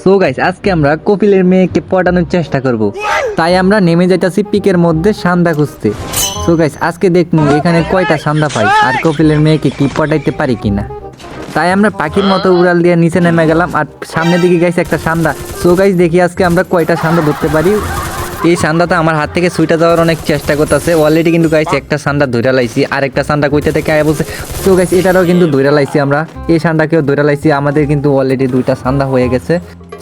So guys আজকে আমরা কপিলের মেয়েকে পটানোর চেষ্টা করব। তাই আমরা নেমে যাইতাছি পিকের মধ্যে সান্দা খুঁজতে। সো গাইস আজকে দেখবো এখানে কয়টা সান্দা পাই আর কপিলের মেয়েকে কি পটাইতে পারি কিনা। তাই আমরা পাখির মতো উড়াল দিয়ে নিচে নেমে গেলাম আর সামনের দিকে গাইছে একটা সান্দা। সো গাইস দেখি আজকে আমরা কয়টা সান্দা ধরতে পারি। এই সান্দাটা আমার হাত থেকে ছুটে যাওয়ার অনেক চেষ্টা করতেছে। অলরেডি কিন্তু গাইছে একটা সান্দা ধরে লাইছি আর একটা সান্দা কইতে থেকে আয় বলছে। সো গাইস এটারও কিন্তু ধরে লাইছি আমরা, এই সান্দাকেও ধরে লাইছি। আমাদের কিন্তু অলরেডি দুইটা সান্দা হয়ে গেছে।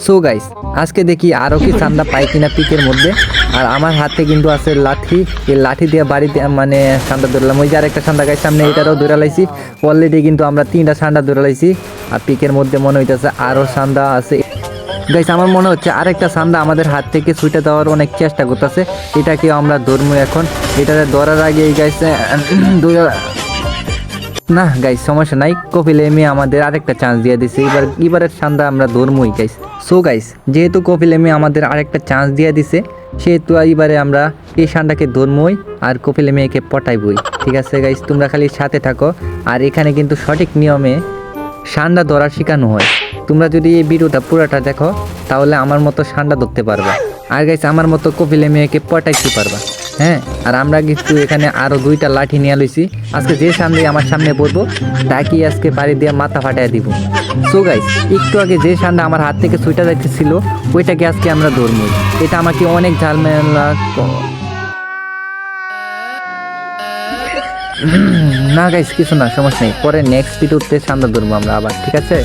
সো গাইস আজকে দেখি আরও কি সান্দা পাই কিনা পিকের মধ্যে। আর আমার হাতে কিন্তু আছে লাঠি, এই লাঠি দিয়ে বাড়িতে মানে সান্দা ধরলাম। ওই যে আরেকটা সান্দা গাইছে সামনে, এটারও ধরে লাইছি। অলরেডি কিন্তু আমরা তিনটা সান্দা ধরে লাইছি আর পিকের মধ্যে মনে হইতেছে আরও সান্দা আছে। গাইস আমার মনে হচ্ছে আরেকটা সান্দা আমাদের হাত থেকে ছুটে দেওয়ার অনেক চেষ্টা করতেছে। এটাকে আমরা ধরবো এখন। এটাকে ধরার আগে গাইস না গাইস সমস্যা নাই, কপিল এমি আমাদের আরেকটা চান্স দিয়ে দিছে। এবারের সান্দা আমরা ধরবই গাইস। সো গাইস যেহেতু কপিল এমি আমাদের আরেকটা চান্স দিয়ে দিছে সেহেতু এবারে আমরা এই সান্দাকে ধরবই আর কপিল মেয়েকে পটাইবই। ঠিক আছে গাইস, তোমরা খালি সাথে থাকো। আর এখানে কিন্তু সঠিক নিয়মে সান্ডা ধরা শেখানো হয়। তোমরা যদি এই ভিডিওটা পুরোটা দেখো তাহলে আমার মতো সান্ডা ধরতে পারবা আর গাইস আমার মতো কপিলে মেয়েকে পটাইতে পারবা। হ্যাঁ, আর আমরা কিন্তু এখানে আরও দুইটা লাঠি নিয়ে লইছি। আজকে যে সামনে আমার সামনে পড়বো তাকে আজকে বাড়ি দিয়ে মাথা ফাটাই দিব। সো গাইস একটু আগে যে সান্ডা আমার হাত থেকে ছুটে যাচ্ছিল ওইটাকে আজকে আমরা ধরবই। এটা আমাকে অনেক ঝামেলা না গাইস, কিছু না, সমস্যা নেই। পরে নেক্সট ভিডিওতে সান্ডা ধরবো আমরা আবার, ঠিক আছে।